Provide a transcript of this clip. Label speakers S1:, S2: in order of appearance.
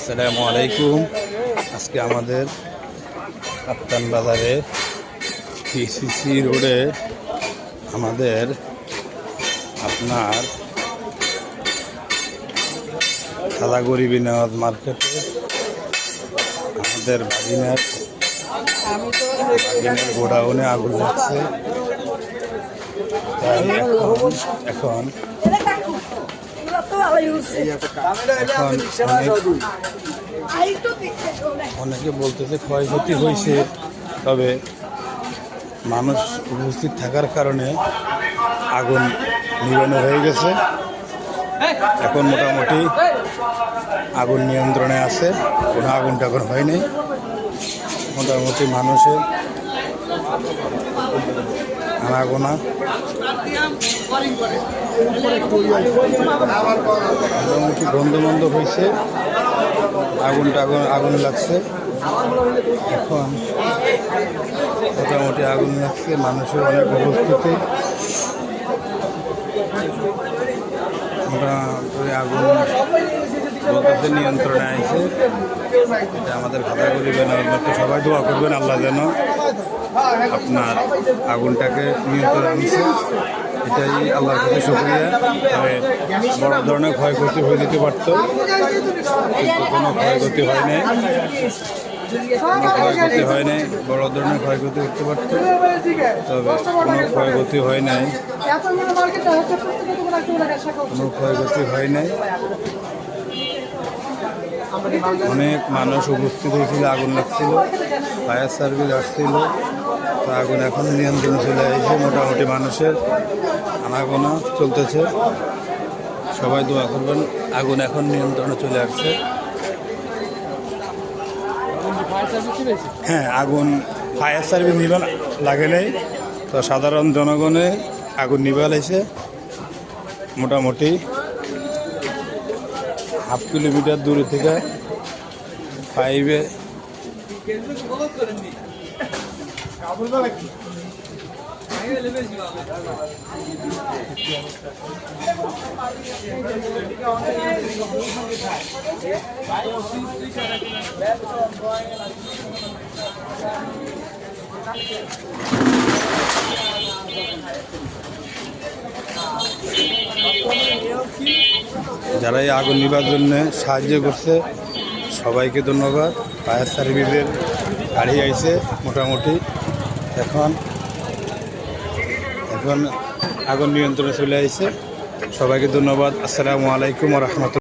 S1: আসসালামু আলাইকুম। আজকে আমাদের কাপ্তান বাজারে পিসিসি রোডে আমাদের আপনার খাজা গরিবি নেওয়াজ মার্কেটে আমাদের বাগিনার গোডাউনে আগুন লাগছে। তাই এখন অনেকে বলতেছে ক্ষয়ক্ষতি হয়েছে, তবে মানুষ উপস্থিত থাকার কারণে আগুন নিবানো হয়ে গেছে। এখন মোটামুটি আগুন নিয়ন্ত্রণে আছে, কোনো আগুন টাগুন হয়নি। মোটামুটি মানুষের আনাগোনা মোটামুটি বন্ধ হয়েছে। আগুন লাগছে, এখন মোটামুটি আগুন লাগছে, মানুষের অনেক উপস্থিতি। মোটামুটি আগুন বলতে নিয়ন্ত্রণে আছে। এটা আমাদের খাতা করিবেন, মতো সবাই দোয়া করবেন আল্লাহ যেন আপনার আগুনটাকে নিয়ন্ত্রণে আনছে। এটাই আল্লাহর কাছে শুকরিয়া। তবে বড় ধরনের ক্ষয়ক্ষতি হয়ে যেতে পারত, কিন্তু কোনো ক্ষয়ক্ষতি হয় নাই। বড় ধরনের ক্ষয়ক্ষতি করতে পারত, তবে কোনো ক্ষয়ক্ষতি হয় নাই। অনেক মানুষ উপস্থিত হয়েছিল, আগুন লাগছিল, ফায়ার সার্ভিস আসছিল। তো আগুন এখন নিয়ন্ত্রণে চলে আসছে। মোটামুটি মানুষের আনাগোনা চলতেছে, সবাই দোয়া করবেন। আগুন এখন নিয়ন্ত্রণে চলে আসছে। হ্যাঁ, আগুন ফায়ার সার্ভিস নিবা লাগে নাই, তো সাধারণ জনগণে আগুন নিবা লাইছে। মোটামুটি হাফ কিলোমিটার দূরে থেকে পাইবে যারা এই আগুন নিবার জন্য সাহায্য করছে সবাইকে ধন্যবাদ। ফায়ার সার্ভিসের গাড়ি আইছে, মোটামুটি এখন আগুন নিয়ন্ত্রণে চলে আসছে। সবাইকে ধন্যবাদ। আসসালামু আলাইকুম ওয়া রাহমাতুল্লাহ।